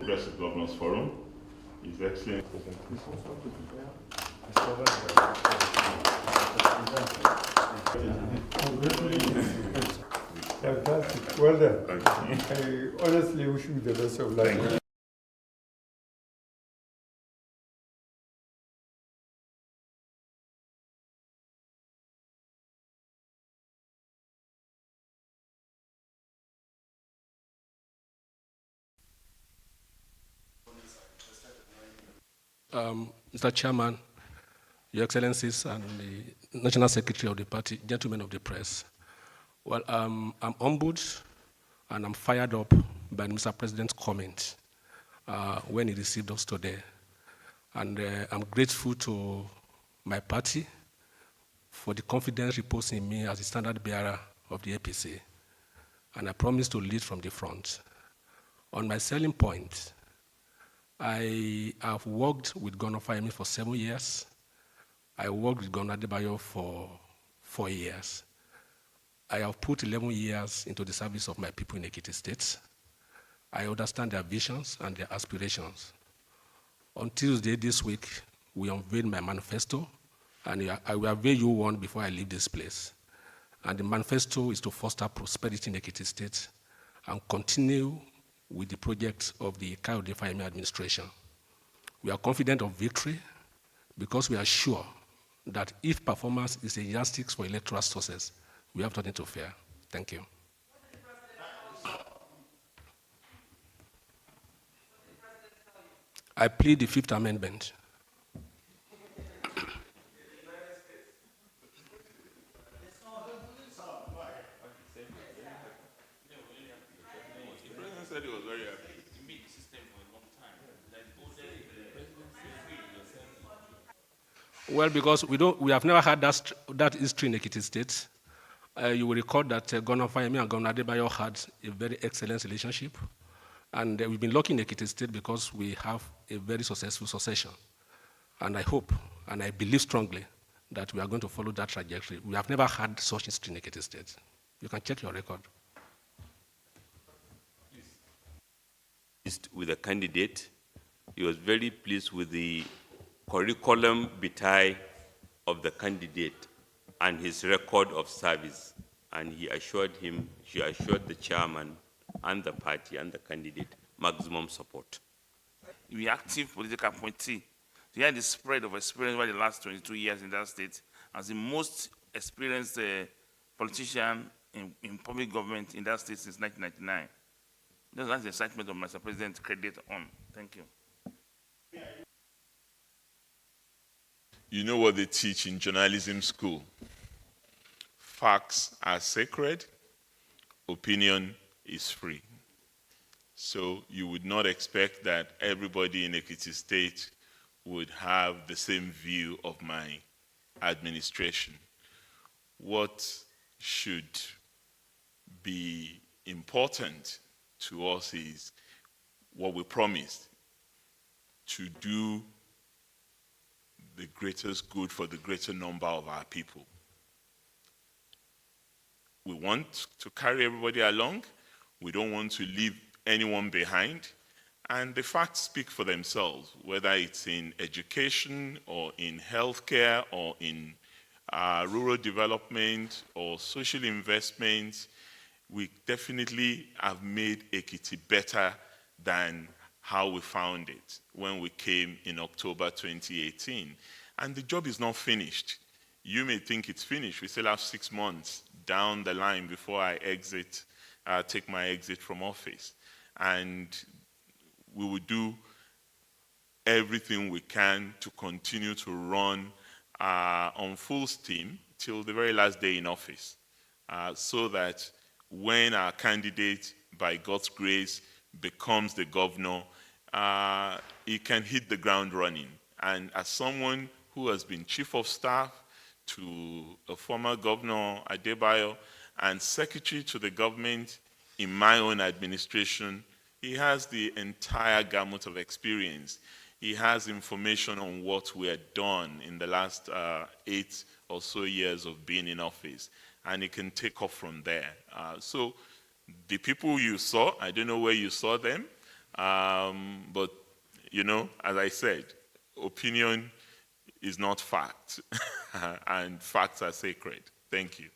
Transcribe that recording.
Progressive Governors Forum, His Excellency. Fantastic. Well done. I honestly wish you the best of luck. Thank you. Mr. Chairman, Your Excellencies, and the National Secretary of the party, gentlemen of the press. Well, I'm humbled and I'm fired up by Mr. President's comment when he received us today. And I'm grateful to my party for the confidence reposed in me as the standard bearer of the APC. And I promise to lead from the front. On my selling point, I have worked with Governor Fayemi for 7 years. I worked with Governor Adebayo for 4 years. I have put 11 years into the service of my people in Ekiti State. I understand their visions and their aspirations. On Tuesday this week, we unveiled my manifesto, and I will unveil you one before I leave this place. And the manifesto is to foster prosperity in Ekiti State and continue with the projects of the Kayode Fayemi administration. We are confident of victory because we are sure that if performance is a yardstick for electoral success, we have nothing to fear. Thank you. I plead the Fifth Amendment. Well, because we have never had that history in Ekiti State. You will recall that Governor Fayemi and Governor Adebayo had a very excellent relationship. And we've been lucky in Ekiti State because we have a very successful succession. And I hope, and I believe strongly, that we are going to follow that trajectory. We have never had such history in Ekiti State. You can check your record. With the candidate, he was very pleased with the curriculum vitae of the candidate and his record of service. And she assured the chairman and the party and the candidate maximum support. We are active political appointee. He had the spread of experience over the last 22 years in that state as the most experienced politician in public government in that state since 1999. That's the excitement of Mr. President credit on. Thank you. You know what they teach in journalism school? Facts are sacred, opinion is free. So you would not expect that everybody in Ekiti State would have the same view of my administration. What should be important to us is what we promised, to do the greatest good for the greater number of our people. We want to carry everybody along. We don't want to leave anyone behind. And the facts speak for themselves, whether it's in education or in healthcare or in rural development or social investments. We definitely have made Ekiti better than how we found it when we came in October 2018. And the job is not finished. You may think it's finished. We still have 6 months down the line before I take my exit from office. And we will do everything we can to continue to run on full steam till the very last day in office, so that when our candidate, by God's grace, becomes the governor, he can hit the ground running. And as someone who has been chief of staff to a former governor, Adebayo, and secretary to the government in my own administration, he has the entire gamut of experience. He has information on what we had done in the last 8 or so years of being in office, and he can take off from there. So the people you saw, I don't know where you saw them, But, you know, as I said, opinion is not fact, and facts are sacred. Thank you.